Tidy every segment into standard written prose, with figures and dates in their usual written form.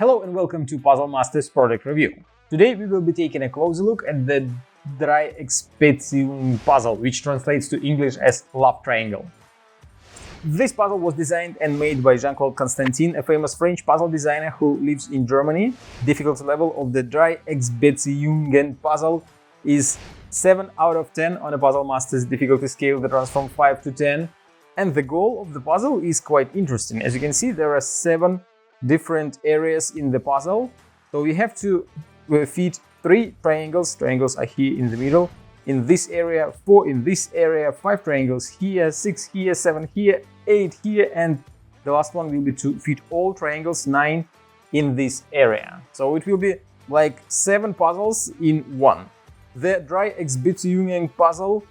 Hello and welcome to Puzzle Masters product review. Today we will be taking a closer look at the Dreiecksbeziehung puzzle, which translates to English as love triangle. This puzzle was designed and made by Jean-Claude Constantin, a famous French puzzle designer who lives in Germany. Difficulty level of the Dreiecksbeziehungen puzzle is 7 out of 10 on a Puzzle Masters difficulty scale that runs from 5 to 10. And the goal of the puzzle is quite interesting. As you can see, there are 7 different areas in the puzzle. So we have to fit 3 triangles. Triangles are here in the middle. In this area, 4 in this area, 5 triangles here, 6 here, 7 here, 8 here, and the last one will be to fit all triangles, 9 in this area. So it will be like 7 puzzles in one. The Dreiecksbeziehungen puzzle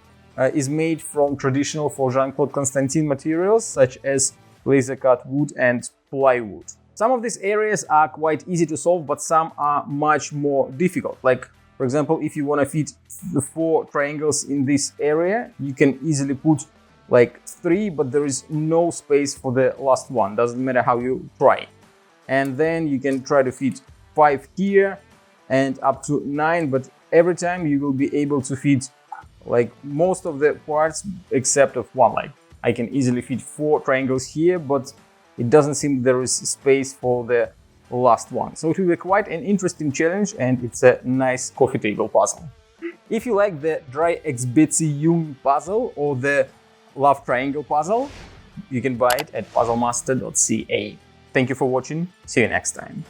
is made from traditional for Jean-Claude Constantin materials such as laser cut wood and plywood. Some of these areas are quite easy to solve, but some are much more difficult. Like, for example, if you want to fit the 4 triangles in this area, you can easily put like 3, but there is no space for the last one. Doesn't matter how you try. And then you can try to fit 5 here and up to 9, but every time you will be able to fit like most of the parts except of one. Like I can easily fit 4 triangles here, but it doesn't seem there is space for the last one. So it will be quite an interesting challenge, and it's a nice coffee table puzzle. If you like the Dreiecksbeziehung puzzle or the love triangle puzzle, you can buy it at puzzlemaster.ca. Thank you for watching. See you next time.